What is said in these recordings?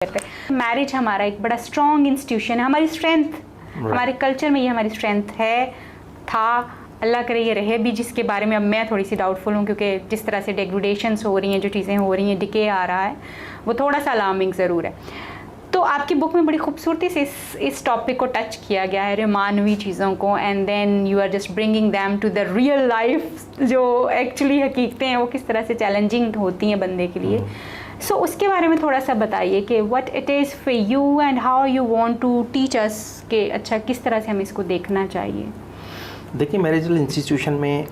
Marriage हमारा एक बड़ा स्ट्रॉन्ग इंस्टीट्यूशन है, हमारी स्ट्रेंथ, हमारे कल्चर में ये हमारी स्ट्रेंथ है, था, अल्लाह करे ये रहे भी, जिसके बारे में अब मैं थोड़ी सी डाउटफुल हूँ क्योंकि जिस तरह से डेग्रेडेशंस हो रही हैं, जो चीज़ें हो रही हैं, डिके आ रहा है, वो थोड़ा सा अलार्मिंग ज़रूर है। तो आपकी बुक में बड़ी खूबसूरती से इस टॉपिक को टच किया गया है, मानवी चीज़ों को, and then you are just bringing them to the real life, जो एक्चुअली हकीकतें हैं वो किस तरह से चैलेंजिंग होती हैं बंदे के लिए। सो उसके बारे में थोड़ा सा बताइए कि what it is for you and how you want to teach us कि अच्छा किस तरह से हमें इसको देखना चाहिए। देखिए, मैरिजल इंस्टीट्यूशन में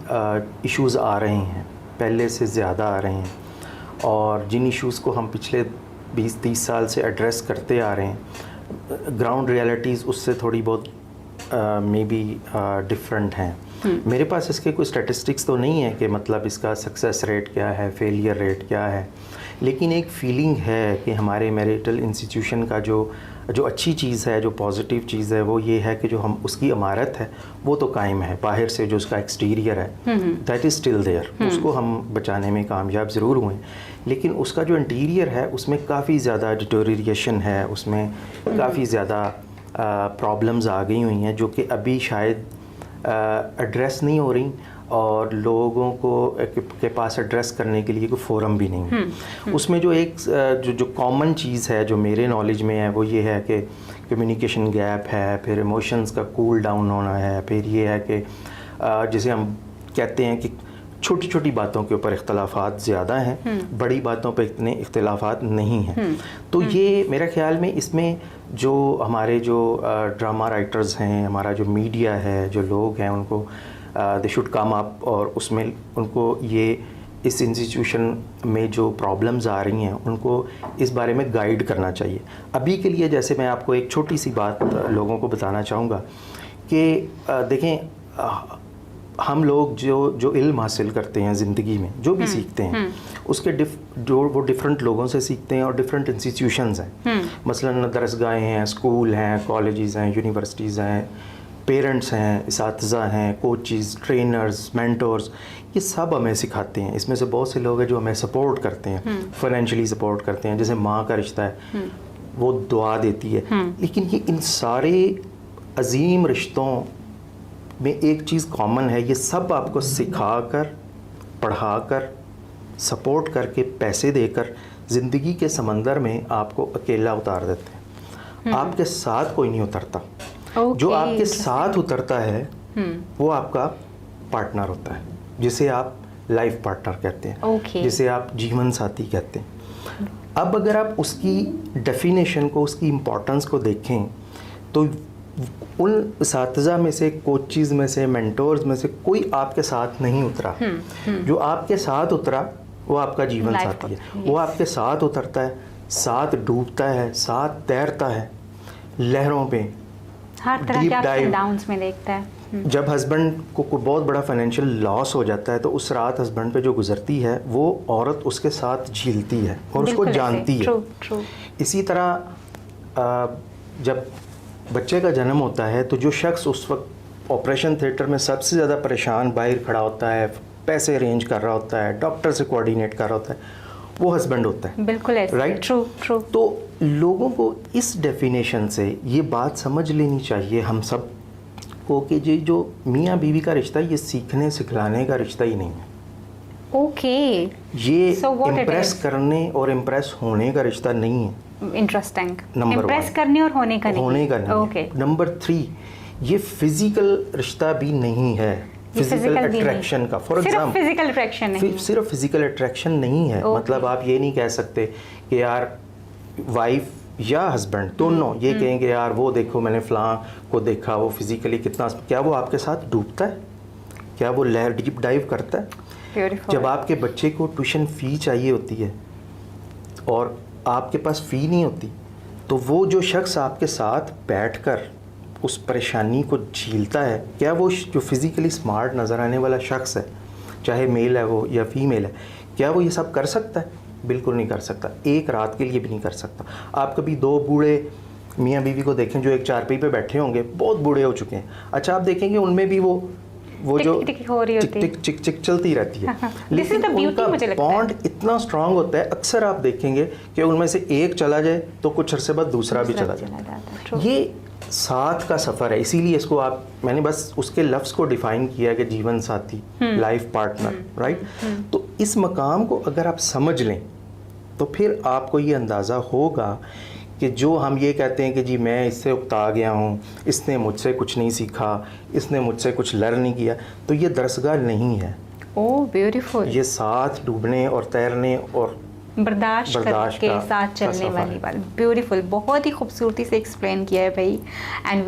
इश्यूज़ आ रहे हैं, पहले से ज़्यादा आ रहे हैं, और जिन इश्यूज़ को हम पिछले 20-30 साल से एड्रेस करते आ रहे हैं, ग्राउंड रियलिटीज़ उससे थोड़ी बहुत मे बी डिफरेंट हैं। मेरे पास इसके कोई स्टैटिस्टिक्स तो नहीं है कि मतलब इसका सक्सेस रेट क्या है, फेलियर रेट क्या है, लेकिन एक फीलिंग है कि हमारे मैरिटल इंस्टीट्यूशन का जो अच्छी चीज़ है, जो पॉजिटिव चीज़ है, वो ये है कि जो हम उसकी इमारत है वो तो कायम है, बाहर से जो उसका एक्सटीरियर है दैट इज़ स्टिल देयर, उसको हम बचाने में कामयाब ज़रूर हुए, लेकिन उसका जो इंटीरियर है उसमें काफ़ी ज़्यादा डिटोरिएशन है, उसमें काफ़ी ज़्यादा प्रॉब्लम्स आ गई हुई हैं जो कि अभी शायद एड्रेस नहीं हो रही, और लोगों को के पास एड्रेस करने के लिए कोई फोरम भी नहीं है। उसमें जो एक जो कॉमन चीज़ है जो मेरे नॉलेज में है वो ये है कि कम्युनिकेशन गैप है, फिर इमोशंस का कूल डाउन होना है, फिर ये है कि जिसे हम कहते हैं कि छोटी छोटी बातों के ऊपर इख्तलाफात ज़्यादा हैं, बड़ी बातों पर इतने इख्तलाफात नहीं हैं। तो ये मेरे ख्याल में इसमें जो हमारे जो ड्रामा राइटर्स हैं, हमारा जो मीडिया है, जो लोग हैं, उनको दे शुड कम अप, और उसमें उनको ये इस इंस्टीट्यूशन में जो प्रॉब्लम्स आ रही हैं उनको इस बारे में गाइड करना चाहिए। अभी के लिए जैसे मैं आपको एक छोटी सी बात लोगों को बताना चाहूँगा कि देखें, हम लोग जो इल्म हासिल करते हैं ज़िंदगी में, जो भी सीखते हैं, उसके वो डिफरेंट लोगों से सीखते हैं और डिफरेंट इंस्टीट्यूशंस हैं। मसलन दरसगाहें हैं, स्कूल हैं, कॉलेजेस हैं, यूनिवर्सिटीज़ हैं, पेरेंट्स हैं, इसातिज़ा हैं, कोचेस, ट्रेनर्स, मेंटर्स, ये सब हमें सिखाते हैं। इसमें से बहुत से लोग हैं जो हमें सपोर्ट करते हैं, फाइनेंशियली सपोर्ट करते हैं, जैसे माँ का रिश्ता है वो दुआ देती है। लेकिन ये इन सारे अजीम रिश्तों में एक चीज़ कॉमन है, ये सब आपको सिखाकर, पढ़ाकर, सपोर्ट करके, पैसे देकर ज़िंदगी के समंदर में आपको अकेला उतार देते हैं। आपके साथ कोई नहीं उतरता। जो आपके साथ उतरता है वो आपका पार्टनर होता है, जिसे आप लाइफ पार्टनर कहते हैं, जिसे आप जीवन साथी कहते हैं। अब अगर आप उसकी डेफिनेशन को, उसकी इम्पोर्टेंस को देखें तो उन इसातिज़ा में से, कोचेस में से, मेंटोर्स में से कोई आपके साथ नहीं उतरा। जो आपके साथ उतरा वो आपका जीवन साथी है। वो आपके साथ उतरता है, साथ डूबता है, साथ तैरता है लहरों पे, हर तरह के अप्स एंड डाउन्स में देखता है। जब हस्बैंड को कोई बहुत बड़ा फाइनेंशियल लॉस हो जाता है तो उस रात हस्बैंड पे जो गुजरती है वो औरत उसके साथ झीलती है और उसको जानती है। इसी तरह जब बच्चे का जन्म होता है तो जो शख्स उस वक्त ऑपरेशन थिएटर में सबसे ज़्यादा परेशान बाहर खड़ा होता है, पैसे अरेंज कर रहा होता है, डॉक्टर से कोऑर्डिनेट कर रहा होता है, वो हस्बैंड होता है। बिल्कुल ऐसे, राइट, ट्रू। तो लोगों को इस डेफिनेशन से ये बात समझ लेनी चाहिए हम सब को कि ये जो मियाँ बीवी का रिश्ता है ये सीखने सिखलाने का रिश्ता ही नहीं है। ये इम्प्रेस करने और इम्प्रेस होने का रिश्ता नहीं है। इंटरेस्टिंग। नंबर इम्प्रेस करने और होने का नहीं। नंबर 3, ये फिजिकल रिश्ता भी नहीं है, फिजिकल अट्रैक्शन का। फॉर एग्जाम्पल फिजिकल अट्रैक्शन नहीं, सिर्फ फिजिकल अट्रैक्शन नहीं है। मतलब आप ये नहीं कह सकते कि यार वाइफ या हस्बैंड दोनों ये कहेंगे यार वो देखो मैंने फ़लाँ को देखा, वो फिजिकली कितना, क्या वो आपके साथ डूबता है? क्या वो लहर डीप डाइव करता है? जब आपके बच्चे को ट्यूशन फ़ी चाहिए होती है और आपके पास फ़ी नहीं होती, तो वो जो शख्स आपके साथ बैठकर उस परेशानी को झीलता है, क्या वो जो फिज़िकली स्मार्ट नज़र आने वाला शख्स है, चाहे मेल है वो या फीमेल है, क्या वो ये सब कर सकता है? बिल्कुल नहीं कर सकता, एक रात के लिए भी नहीं कर सकता। आप कभी 2 बूढ़े मियाँ बीवी को देखें जो एक चारपाई पे बैठे होंगे, बहुत बूढ़े हो चुके हैं, अच्छा आप देखेंगे उनमें भी वो वो जो टिक टिक हो रही होती है। चिक चिक चिक चलती रहती है। This is the beauty मुझे लगता है। बॉन्ड इतना स्ट्रांग होता है, अक्सर आप देखेंगे कि उनमें से एक चला जाए तो कुछ अरसे बाद दूसरा भी चला जाए। True। ये साथ का सफ़र है, इसीलिए इसको मैंने बस उसके लफ्ज़ को डिफ़ाइन किया कि जीवन साथी, लाइफ पार्टनर, राइट। तो इस मकाम को अगर आप समझ लें तो फिर आपको ये अंदाज़ा होगा कि जो हम ये कहते हैं कि जी मैं इससे उकता गया हूँ, इसने मुझसे कुछ नहीं सीखा, इसने मुझसे कुछ लर्न नहीं किया, तो ये दरसगाह नहीं है। Oh beautiful. ये साथ डूबने और तैरने और बर्दाश्त करके का साथ चलने सफ़र वाली है। बात। ब्यूटीफुल, बहुत ही खूबसूरती से एक्सप्लेन किया है भाई। एंड